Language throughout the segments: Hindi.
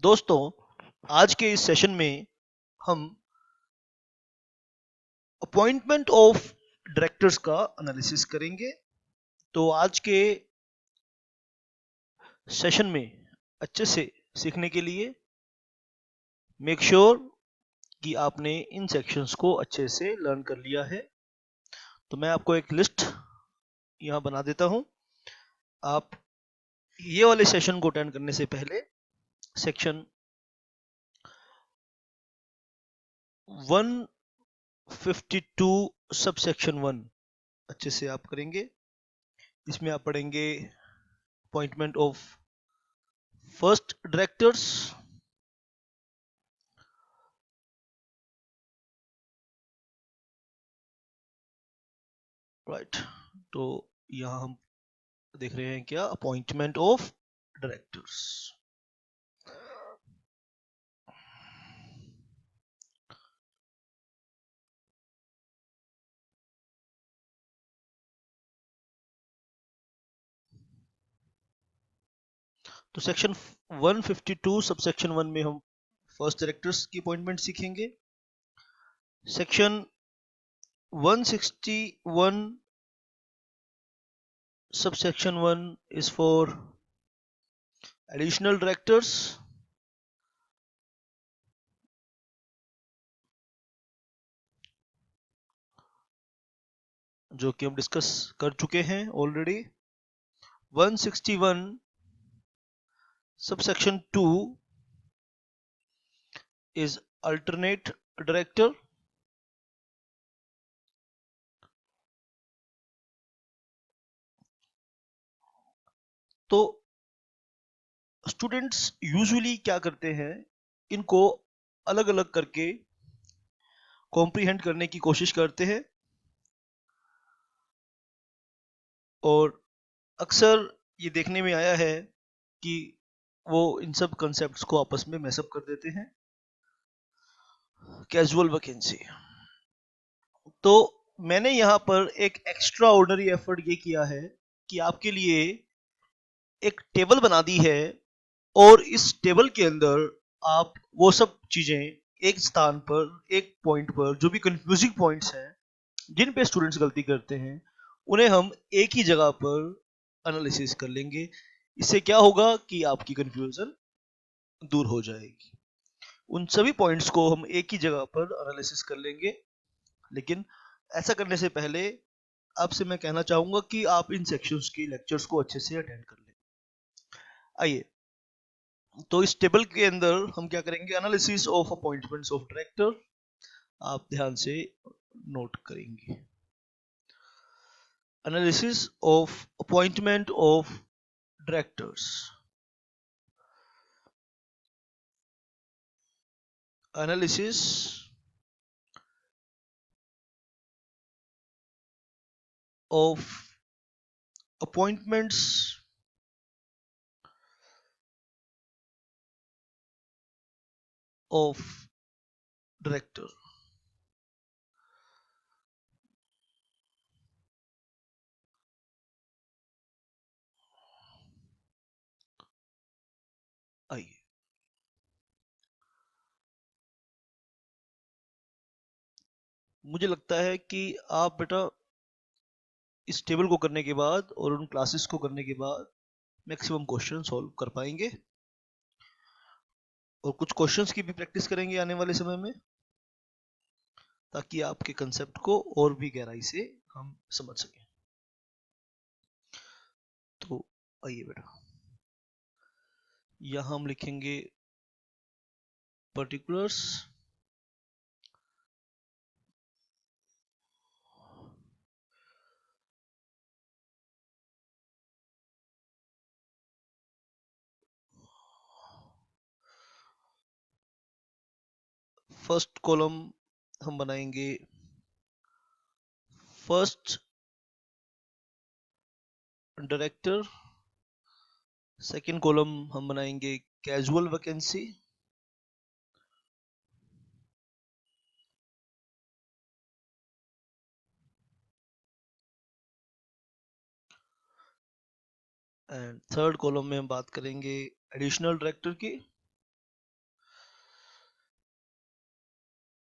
दोस्तों, आज के इस सेशन में हम अपॉइंटमेंट ऑफ डायरेक्टर्स का एनालिसिस करेंगे। तो आज के सेशन में अच्छे से सीखने के लिए मेक श्योर कि आपने इन सेक्शंस को अच्छे से लर्न कर लिया है। तो मैं आपको एक लिस्ट यहाँ बना देता हूँ। आप ये वाले सेशन को अटेंड करने से पहले सेक्शन 152 सब सेक्शन 1 अच्छे से आप करेंगे। इसमें आप पढ़ेंगे appointment of first directors, right. तो यहाँ हम देख रहे हैं क्या, अपॉइंटमेंट ऑफ डायरेक्टर्स। तो सेक्शन 152 सब सेक्शन 1 में हम फर्स्ट डायरेक्टर्स की अपॉइंटमेंट सीखेंगे। Section 161 sub section 1 is for additional directors, जो कि हम डिस्कस कर चुके हैं already. 161 subsection 2 is alternate director। तो स्टूडेंट्स यूजुअली क्या करते हैं, इनको अलग अलग करके कॉम्प्रीहेंड करने की कोशिश करते हैं और अक्सर ये देखने में आया है कि वो इन सब कंसेप्ट्स को आपस में मैसअप कर देते हैं। कैजुअल वैकेंसी, तो मैंने यहाँ पर एक एक्स्ट्रा ऑर्डिनरी एफर्ट ये किया है कि आपके लिए एक टेबल बना दी है और इस टेबल के अंदर आप वो सब चीजें एक स्थान पर, एक पॉइंट पर, जो भी कंफ्यूजिंग पॉइंट्स हैं जिन पे स्टूडेंट्स गलती करते हैं, उन्हें हम एक ही जगह पर एनालिसिस कर लेंगे। इससे क्या होगा कि आपकी कंफ्यूजन दूर हो जाएगी। उन सभी पॉइंट्स को हम एक ही जगह पर एनालिसिस कर लेंगे। लेकिन ऐसा करने से पहले आपसे मैं कहना चाहूंगा कि आप इन सेक्शंस की लेक्चर्स को अच्छे से अटेंड कर लें। आइए, तो इस टेबल के अंदर हम क्या करेंगे, analysis of appointments of director. आप ध्यान से नोट करेंगे, analysis of appointment of directors, analysis of appointments of director. आइए, मुझे लगता है कि आप बेटा इस टेबल को करने के बाद और उन क्लासेस को करने के बाद मैक्सिमम क्वेश्चन सॉल्व कर पाएंगे और कुछ क्वेश्चंस की भी प्रैक्टिस करेंगे आने वाले समय में, ताकि आपके कंसेप्ट को और भी गहराई से हम समझ सकें। तो आइए बेटा, यहाँ हम लिखेंगे पर्टिकुलर्स, फर्स्ट कॉलम हम बनाएंगे फर्स्ट डायरेक्टर, सेकंड कॉलम हम बनाएंगे casual vacancy, and third column में हम बात करेंगे एडिशनल डायरेक्टर की।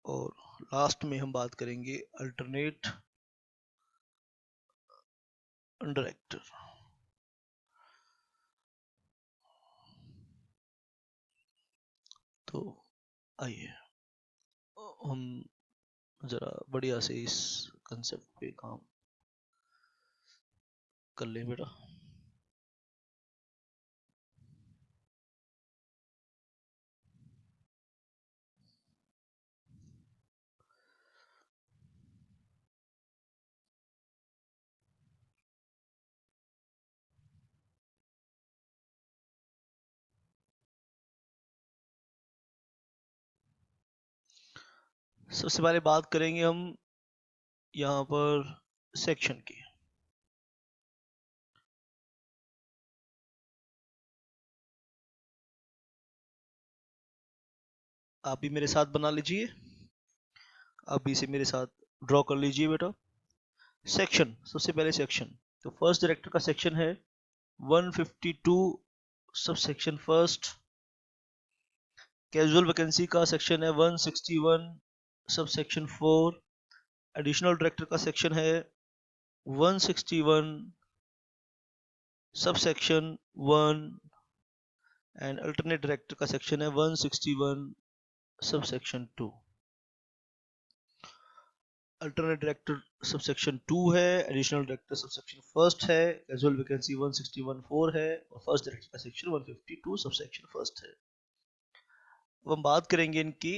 और लास्ट में हम बात करेंगे अल्टरनेट डायरेक्टर। तो आइए हम जरा बढ़िया से इस कंसेप्ट पे काम कर लें बेटा। सबसे पहले बात करेंगे हम यहाँ पर सेक्शन की। आप भी मेरे साथ बना लीजिए, आप भी इसे मेरे साथ ड्रॉ कर लीजिए बेटा। सेक्शन, सबसे पहले सेक्शन, तो फर्स्ट डायरेक्टर का सेक्शन है 152 sub section first. Casual vacancy का सेक्शन है 161 सब सेक्शन 4। एडिशनल डायरेक्टर का सेक्शन है 161 sub section 1 and alternate director का सेक्शन है 161 sub section 2। Alternate director sub section 2 है, additional director sub section first है, कैजुअल वैकेंसी 161(4) है और फर्स्ट डायरेक्टर का सेक्शन 152 सब सेक्शन फर्स्ट है। अब हम बात करेंगे इनकी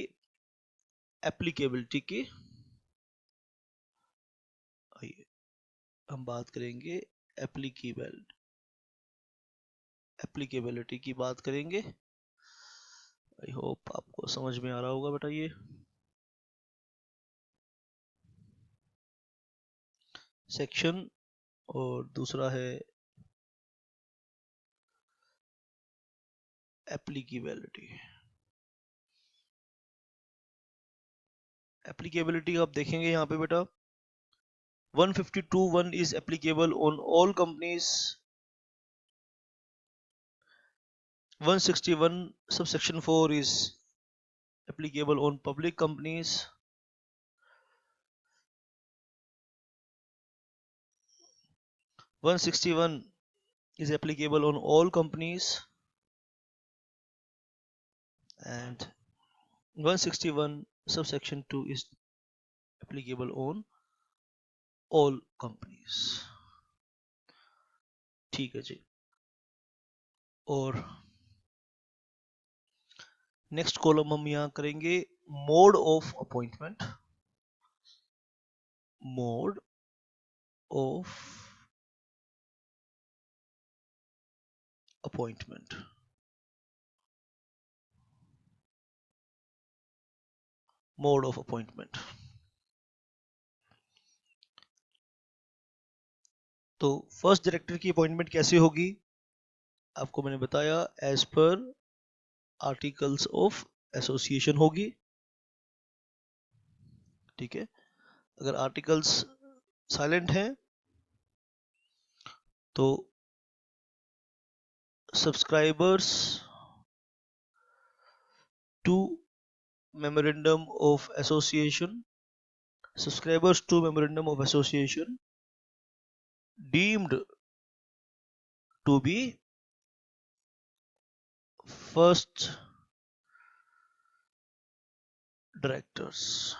एप्लीकेबिलिटी की। आइए हम बात करेंगे एप्लीकेबिलिटी की बात करेंगे। आई होप आपको समझ में आ रहा होगा बेटा। ये सेक्शन और दूसरा है एप्लीकेबिलिटी। एप्लीकेबिलिटी आप देखेंगे यहाँ पे बेटा 152(1) is applicable on all companies, 161 subsection 4 is applicable on public companies, 161 is applicable on all companies and 161 subsection 2 is applicable on all companies। ठीक है जी। और नेक्स्ट कॉलम हम यहाँ करेंगे mode of appointment. Mode of appointment, mode of appointment. तो फर्स्ट डायरेक्टर की अपॉइंटमेंट कैसे होगी, आपको मैंने बताया as per articles of association होगी। ठीक है, अगर आर्टिकल्स साइलेंट हैं तो subscribers to memorandum of association, subscribers to memorandum of association deemed to be first directors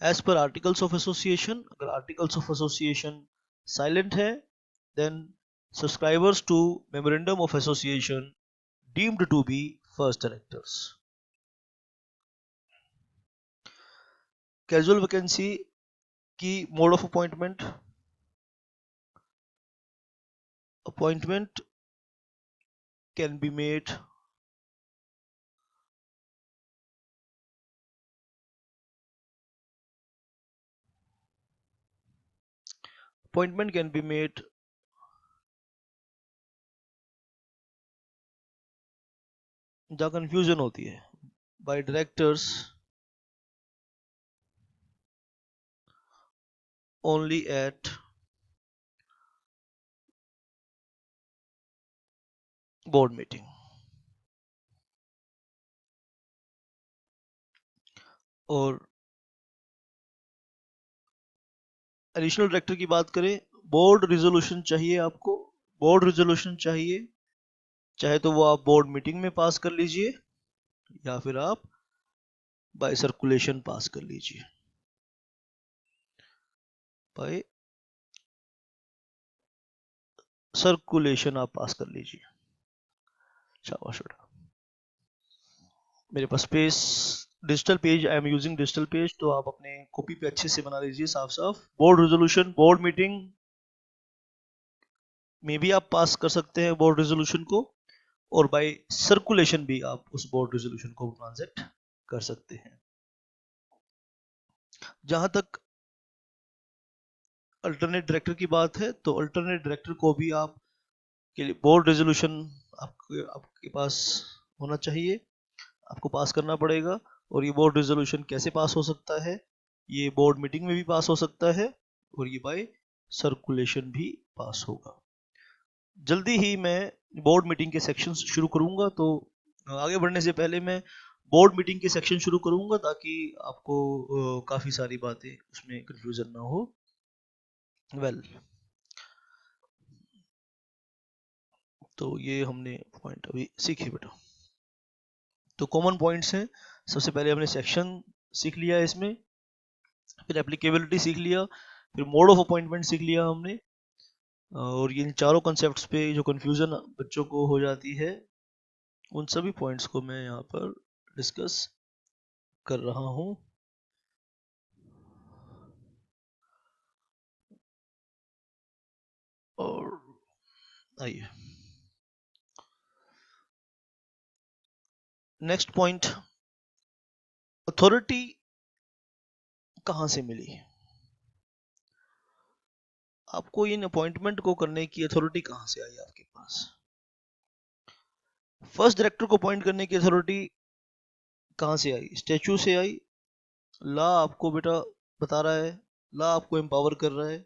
as per articles of association। अगर articles of association silent है then subscribers to memorandum of association deemed to be first directors। Casual vacancy की mode of appointment, appointment can be made appointment can be made जहाँ कंफ्यूजन होती है by directors only at board meeting। और एडिशनल डायरेक्टर की बात करें, बोर्ड रिजोल्यूशन चाहिए आपको, बोर्ड रिजोल्यूशन चाहिए, चाहे तो वो आप बोर्ड मीटिंग में पास कर लीजिए या फिर आप बाय सर्कुलेशन पास कर लीजिए, बाय सर्कुलेशन आप पास कर लीजिए। शाबाश बेटा। मेरे पास page digital page, I am using digital page, तो आप अपने कॉपी पे अच्छे से बना लीजिए साफ साफ। बोर्ड रिजोल्यूशन, बोर्ड मीटिंग में भी आप पास कर सकते हैं बोर्ड रिजोल्यूशन को, और बाय सर्कुलेशन भी आप उस बोर्ड रिजोल्यूशन को ट्रांजैक्ट कर सकते हैं। जहां तक अल्टरनेट डायरेक्टर की बात है, तो अल्टरनेट डायरेक्टर को भी आप के लिए बोर्ड रेजोल्यूशन आपके पास होना चाहिए, आपको पास करना पड़ेगा। और ये बोर्ड रेजोल्यूशन कैसे पास हो सकता है, ये बोर्ड मीटिंग में भी पास हो सकता है और ये बाय सर्कुलेशन भी पास होगा। जल्दी ही मैं बोर्ड मीटिंग के सेक्शन शुरू करूंगा, तो आगे बढ़ने से पहले मैं बोर्ड मीटिंग के सेक्शन शुरू करूंगा ताकि आपको काफी सारी बातें उसमें कंफ्यूजन ना हो। वेल तो ये हमने पॉइंट अभी सीखे बेटा। तो कॉमन पॉइंट्स हैं, सबसे पहले हमने सेक्शन सीख लिया है इसमें, फिर एप्लीकेबिलिटी सीख लिया, फिर मोड ऑफ अपॉइंटमेंट सीख लिया हमने, और इन चारों कॉन्सेप्ट्स पे जो कंफ्यूजन बच्चों को हो जाती है उन सभी पॉइंट्स को मैं यहाँ पर डिस्कस कर रहा हूँ। और आइए नेक्स्ट पॉइंट, अथॉरिटी कहाँ से मिली, आपको इन अपॉइंटमेंट को करने की अथॉरिटी कहाँ से आई आपके पास। फर्स्ट डायरेक्टर को अपॉइंट करने की अथॉरिटी कहाँ से आई, स्टैचू से आई, लॉ आपको बेटा बता रहा है, लॉ आपको एम्पावर कर रहा है।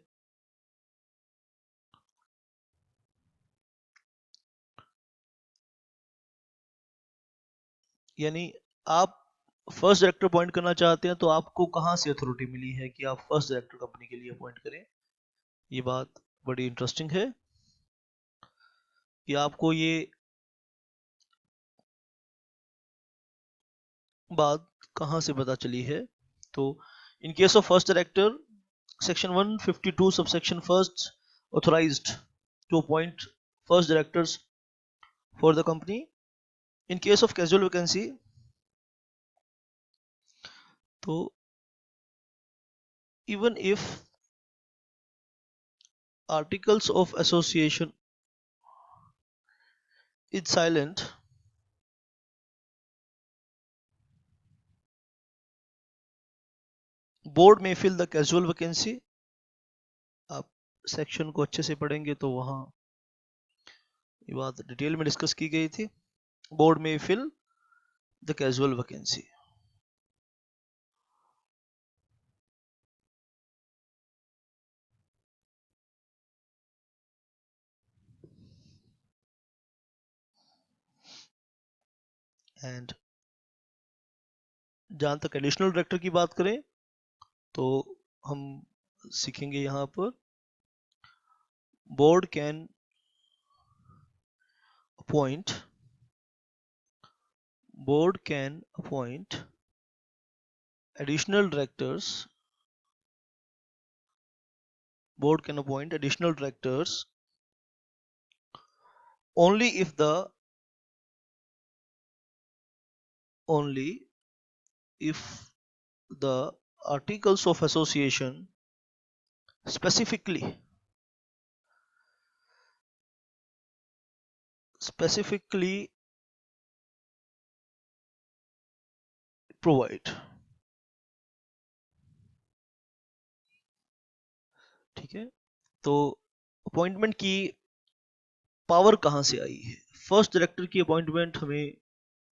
यानी आप फर्स्ट डायरेक्टर अपॉइंट करना चाहते हैं तो आपको कहाँ से अथॉरिटी मिली है कि आप फर्स्ट डायरेक्टर कंपनी के लिए अपॉइंट करें। ये बात बड़ी इंटरेस्टिंग है कि आपको ये बात कहाँ से पता चली है। तो in case of first director, section 152 subsection first authorized to appoint first directors for the company. In case of casual vacancy, तो even if articles of association is silent, board may fill the casual vacancy. आप सेक्शन को अच्छे से पढ़ेंगे तो वहां ये बात डिटेल में डिस्कस की गई थी। बोर्ड में fill the casual vacancy. And जहां तक एडिशनल डायरेक्टर की बात करें तो हम सीखेंगे यहां पर board can appoint additional directors board can appoint additional directors only if the articles of association specifically provide। ठीक है, तो अपॉइंटमेंट की पावर कहां से आई है। फर्स्ट डायरेक्टर की अपॉइंटमेंट हमें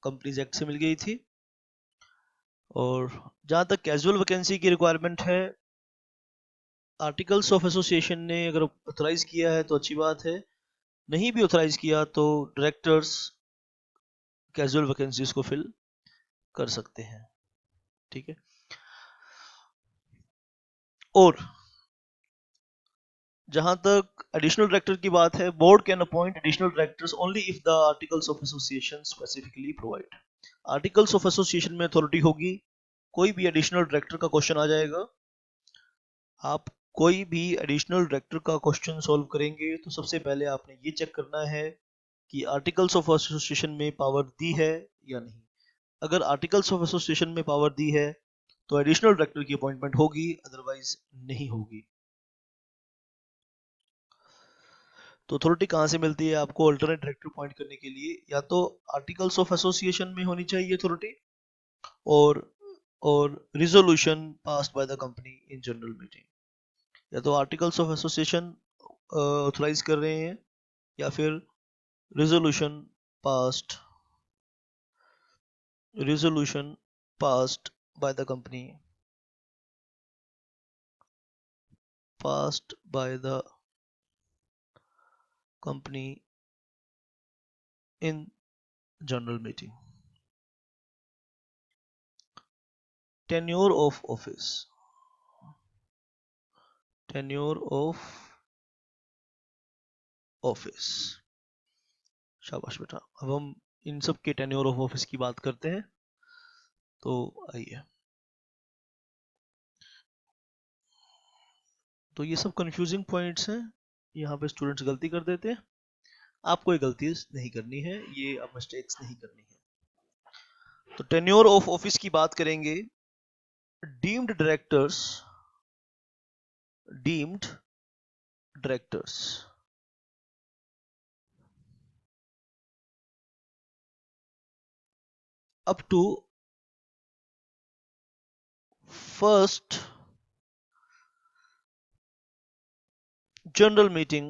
कंपनीज एक्ट से मिल गई थी, और जहां तक कैजुअल वैकेंसी की रिक्वायरमेंट है, आर्टिकल्स ऑफ एसोसिएशन ने अगर ऑथराइज किया है तो अच्छी बात है, नहीं भी ऑथराइज किया तो डायरेक्टर्स कैजुअल वैकेंसीज को फिल कर सकते हैं। ठीक है, और जहां तक एडिशनल डायरेक्टर की बात है, board can appoint additional directors only if the articles of association specifically provide. Articles of association में अथॉरिटी होगी, कोई भी एडिशनल डायरेक्टर का क्वेश्चन आ जाएगा, आप कोई भी एडिशनल डायरेक्टर का क्वेश्चन सॉल्व करेंगे तो सबसे पहले आपने ये चेक करना है कि आर्टिकल्स ऑफ एसोसिएशन में पावर दी है या नहीं। अगर आर्टिकल्स ऑफ एसोसिएशन में पावर दी है तो एडिशनल डायरेक्टर की अपॉइंटमेंट होगी, अदरवाइज नहीं होगी। तो अथॉरिटी कहाँ से मिलती है आपको अल्टरनेट डायरेक्टर अपॉइंट करने के लिए? या तो आर्टिकल्स ऑफ एसोसिएशन में होनी चाहिए अथॉरिटी, और और resolution passed by the company in general meeting. या तो आर्टिकल्स ऑफ एसोसिएशन ऑथराइज कर रहे हैं, या फिर resolution passed resolution passed by the company, passed by the company in general meeting. Tenure of office, tenure of office। शाबाश बेटा। अब हम इन सब के टेन्योर ऑफ ऑफिस की बात करते हैं। तो आइए, तो ये सब कंफ्यूजिंग पॉइंट्स हैं, यहाँ पे स्टूडेंट्स गलती कर देते हैं। आपको ये गलती नहीं करनी है, ये अब मिस्टेक्स नहीं करनी है। तो टेन्योर ऑफ ऑफिस की बात करेंगे। Deemed directors, deemed directors up to first general meeting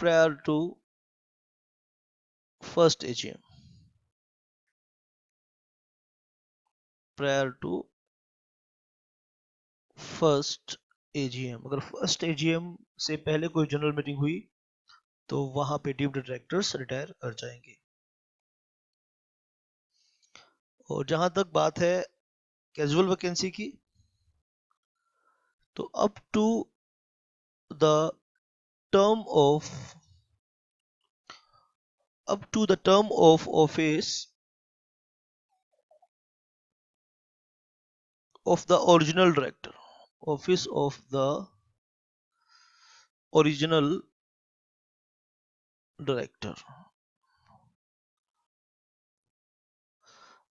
prior to first AGM, prior to first AGM। अगर फर्स्ट AGM से पहले कोई जनरल मीटिंग हुई तो वहां पे डीम्ड डायरेक्टर्स रिटायर कर जाएंगे। और जहां तक बात है कैजुअल वैकेंसी की, तो up to the term of up to the term of office of the original director, office of the original director,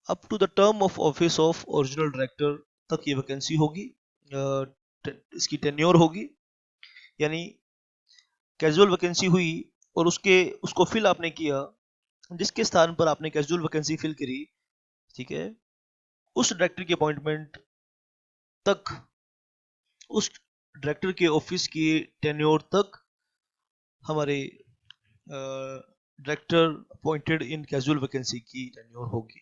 up to the term of office of original director तक ये वैकेंसी होगी। इसकी टेन्योर होगी, यानी कैजुअल वैकेंसी हुई और उसको फिल आपने किया, जिसके स्थान पर आपने कैजुअल वैकेंसी फिल करी, ठीक है, उस डायरेक्टर की अपॉइंटमेंट तक, उस डायरेक्टर के ऑफिस की टेन्योर तक हमारे director appointed in casual vacancy की टेन्योर होगी,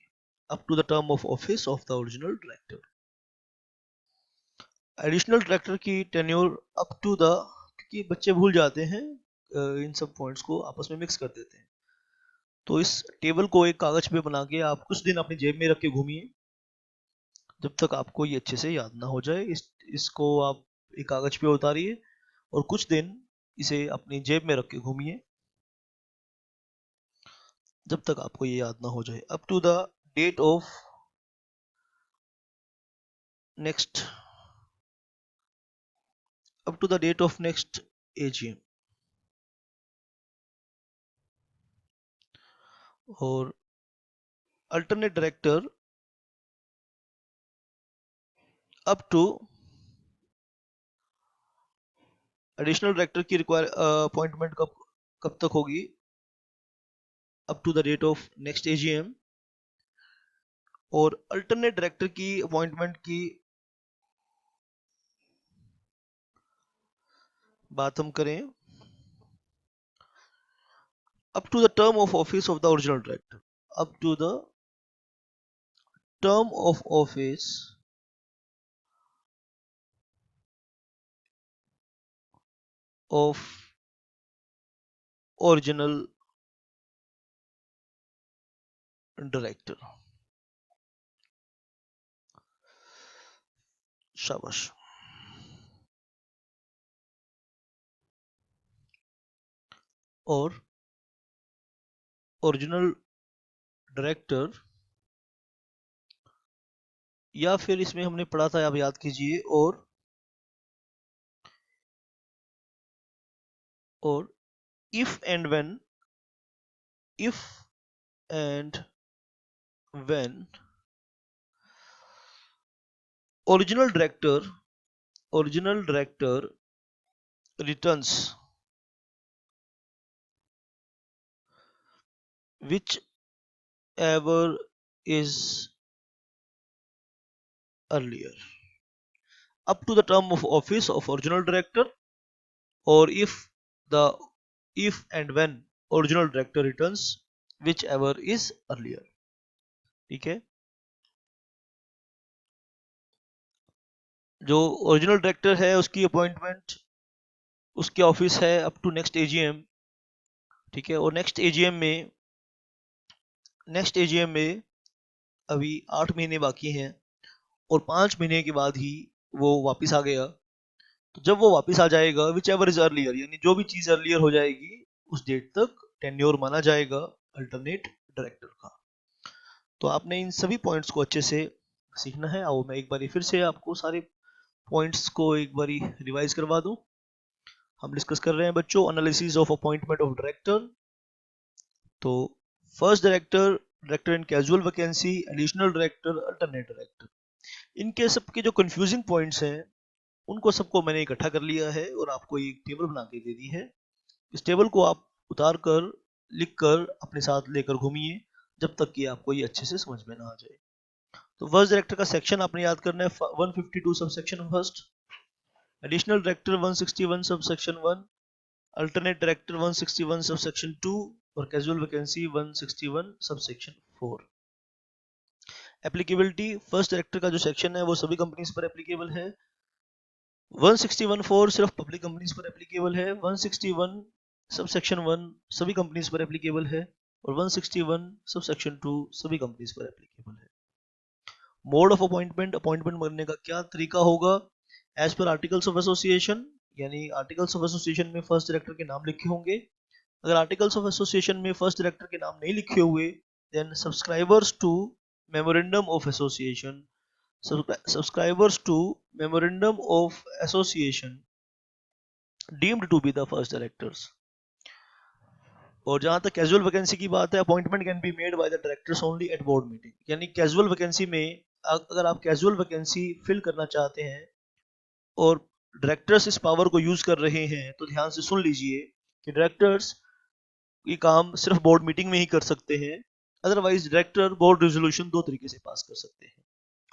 up to the term of office of the original director. Additional director की टेन्योर अप टू द, क्योंकि बच्चे भूल जाते हैं, इन सब पॉइंट्स को आपस में मिक्स कर देते हैं। तो इस टेबल को एक कागज पे बना के आप कुछ दिन अपनी जेब में रख के घूमिए, जब तक आपको ये अच्छे से याद ना हो जाए। इसको आप एक कागज पे उतारिए और कुछ दिन इसे अपनी जेब में रख के घूमिए, जब तक आपको ये याद ना हो जाए। Up to the date of next, up to the date of next AGM. और alternate director up to, additional director की रिक्वायर अपॉइंटमेंट कब कब तक होगी? Up to the date of next AGM. और अल्टरनेट डायरेक्टर की अपॉइंटमेंट की बात हम करें, up to the term of office of the original director, up to the term of office of original director. शाबाश। और ओरिजिनल डायरेक्टर, या फिर इसमें हमने पढ़ा था, आप याद कीजिए, और if and when original director returns whichever is earlier up to the term of office of original director, or the if and when original director returns whichever is earlier। ठीक है, जो ओरिजिनल डायरेक्टर है उसकी अपॉइंटमेंट, उसके ऑफिस है अप टू नेक्स्ट एजीएम। ठीक है, और नेक्स्ट एजीएम में अभी 8 महीने बाकी हैं, और 5 महीने के बाद ही वो वापस आ गया। तो जब वो वापस आ जाएगा, विच एवर इज अर्लियर, यानी जो भी चीज अर्लियर हो जाएगी उस डेट तक टेन्योर माना जाएगा अल्टरनेट डायरेक्टर का। तो आपने इन सभी पॉइंट्स को अच्छे से सीखना है। आओ मैं एक बार फिर से आपको सारे पॉइंट्स को एक बार रिवाइज करवा दूं। हम डिस्कस कर रहे हैं बच्चों analysis of appointment of director. तो first director, director in casual vacancy, additional director, alternate director, इनके सबके जो कंफ्यूजिंग पॉइंट्स हैं उनको सबको मैंने इकट्ठा कर लिया है और आपको एक टेबल बना के दे दी है। इस टेबल को आप उतार कर, लिख कर अपने साथ लेकर घूमिए जब तक कि आपको ये अच्छे से समझ में ना आ जाए। तो फर्स्ट डायरेक्टर का सेक्शन आपने याद करना है, 152 sub section first, additional director 161 sub section 1, alternate director 161 sub section 2, और casual vacancy 161 sub section 4। Applicability, first director का जो सेक्शन है वो सभी कंपनीज पर एप्लीकेबल है। 161(4) सिर्फ पब्लिक कंपनीज पर एप्लीकेबल है। 161 सब सेक्शन 1 सभी कंपनीज पर एप्लीकेबल है, और 161 सब सेक्शन 2 सभी कंपनीज पर एप्लीकेबल है। मोड ऑफ अपॉइंटमेंट, अपॉइंटमेंट करने का क्या तरीका होगा, as per articles of association, यानी आर्टिकल्स ऑफ एसोसिएशन में फर्स्ट डायरेक्टर के नाम लिखे होंगे। अगर आर्टिकल्स ऑफ एसोसिएशन में फर्स्ट डायरेक्टर के नाम नहीं लिखे हुए, then subscribers to memorandum of association, subscribers to memorandum of association deemed to be the first directors। और जहां तक कैजुअल वैकेंसी की बात है, appointment can be made by the directors only at board meeting, यानी कैजुअल वैकेंसी में अगर आप कैजुअल वैकेंसी फिल करना चाहते हैं और डायरेक्टर्स इस पावर को यूज कर रहे हैं, तो ध्यान से सुन लीजिए कि डायरेक्टर्स ये काम सिर्फ बोर्ड मीटिंग में ही कर सकते हैं। अदरवाइज डायरेक्टर बोर्ड रेजोल्यूशन दो तरीके से पास कर सकते हैं।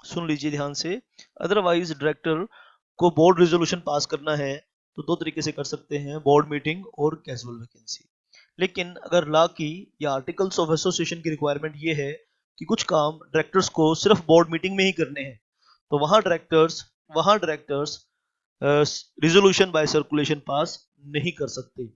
सुन लीजिए ध्यान से, अदरवाइज डायरेक्टर को बोर्ड रेजोल्यूशन पास करना है तो दो तरीके से कर सकते हैं, बोर्ड मीटिंग और कैजुअल वैकेंसी। लेकिन अगर लॉ की या आर्टिकल्स ऑफ एसोसिएशन की रिक्वायरमेंट ये है कि कुछ काम डायरेक्टर्स को सिर्फ बोर्ड मीटिंग में ही करने हैं, तो वहां डायरेक्टर्स रिजोल्यूशन बाय सर्कुलेशन पास नहीं कर सकते।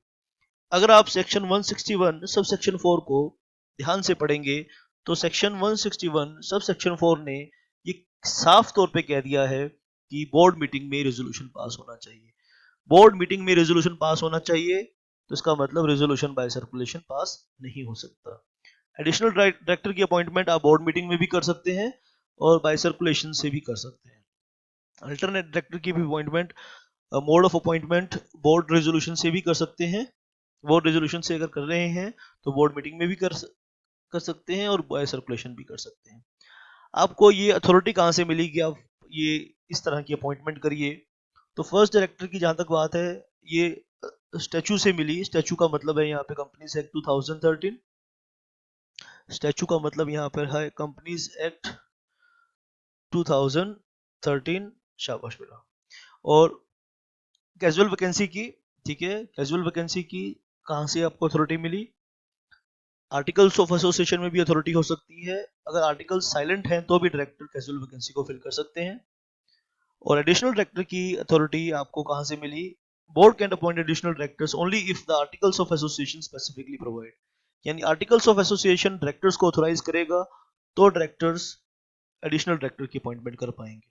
अगर आप सेक्शन 161 सब सेक्शन 4 को ध्यान से पढ़ेंगे तो सेक्शन 161 सब सेक्शन 4 ने ये साफ तौर पे कह दिया है कि बोर्ड मीटिंग में रेजोल्यूशन पास होना चाहिए। बोर्ड मीटिंग में रेजोल्यूशन पास होना चाहिए, तो इसका मतलब रेजोल्यूशन बाय सर्कुलेशन पास नहीं हो सकता। एडिशनल डायरेक्टर की अपॉइंटमेंट आप बोर्ड मीटिंग में भी कर सकते हैं और बाय सर्कुलेशन से भी कर सकते हैं। अल्टरनेट डायरेक्टर की भी appointment, mode of appointment board resolution से भी कर सकते हैं। बोर्ड रेजोल्यूशन से अगर कर रहे हैं तो बोर्ड मीटिंग में भी कर सकते हैं और बाय सर्कुलेशन भी कर सकते हैं। आपको ये अथॉरिटी कहाँ से मिली कि आप ये इस तरह की अपॉइंटमेंट करिए? तो फर्स्ट डायरेक्टर की जहां तक बात है, ये स्टैचू से मिली। स्टैचू का मतलब है यहाँ पे कंपनीज एक्ट 2013। स्टैचू का मतलब यहाँ पर है कंपनीज एक्ट 2013। शाबाश बेटा। और कैजुअल वैकेंसी की, ठीक है, कैजुअल वैकेंसी की कहां से आपको अथॉरिटी मिली? आर्टिकल्स ऑफ एसोसिएशन में भी अथॉरिटी हो सकती है। अगर आर्टिकल साइलेंट हैं तो भी डायरेक्टर कैजुअल वैकेंसी को फिल कर सकते हैं। और एडिशनल डायरेक्टर की अथॉरिटी आपको कहां से मिली? Board can appoint additional directors only if the articles of association specifically provide, यानी आर्टिकल्स ऑफ एसोसिएशन डायरेक्टर्स को ऑथोराइज करेगा तो डायरेक्टर्स एडिशनल डायरेक्टर की अपॉइंटमेंट कर पाएंगे।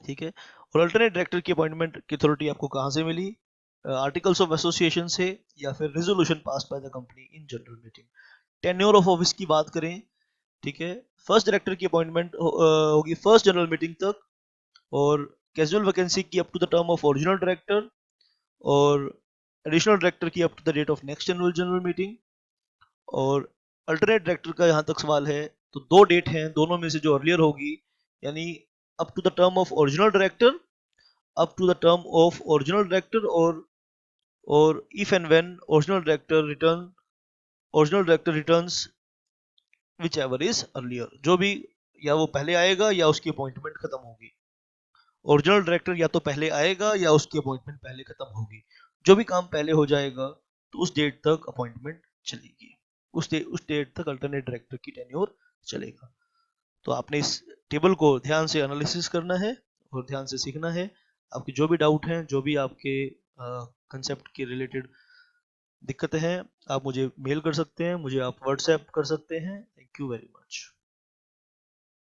ठीक है। और अल्टरनेट डायरेक्टर की अपॉइंटमेंट की अथॉरिटी आपको कहाँ से मिली? आर्टिकल्स ऑफ एसोसिएशन से या फिर resolution pass by the company in general meeting. Tenure of office की बात करें, ठीक है, फर्स्ट डायरेक्टर की अपॉइंटमेंट होगी फर्स्ट जनरल मीटिंग तक, और कैजुअल वैकेंसी की up to the term of original director, और एडिशनल डायरेक्टर की up to the date of next annual general meeting. और अल्टरनेट डायरेक्टर का यहाँ तक सवाल है तो दो डेट हैं, दोनों में से जो अर्लियर होगी, यानी up to the term of original director, up to the term of original director, और if and when original director returns whichever is earlier, जो भी, या वो पहले आएगा या उसकी अपॉइंटमेंट खत्म होगी। ओरिजिनल डायरेक्टर या तो पहले आएगा या उसकी अपॉइंटमेंट पहले खत्म होगी। जो भी काम पहले हो जाएगा तो उस डेट तक अपॉइंटमेंट चलेगी, उस डेट तक अल्टरनेट डायरेक्टर की टेन्योर चलेगा। तो आपने इस टेबल को ध्यान से एनालिसिस करना है और ध्यान से सीखना है। आपके जो भी डाउट हैं, जो भी आपके कंसेप्ट के रिलेटेड दिक्कतें हैं, आप मुझे मेल कर सकते हैं, मुझे आप व्हाट्सएप कर सकते हैं। Thank you very much.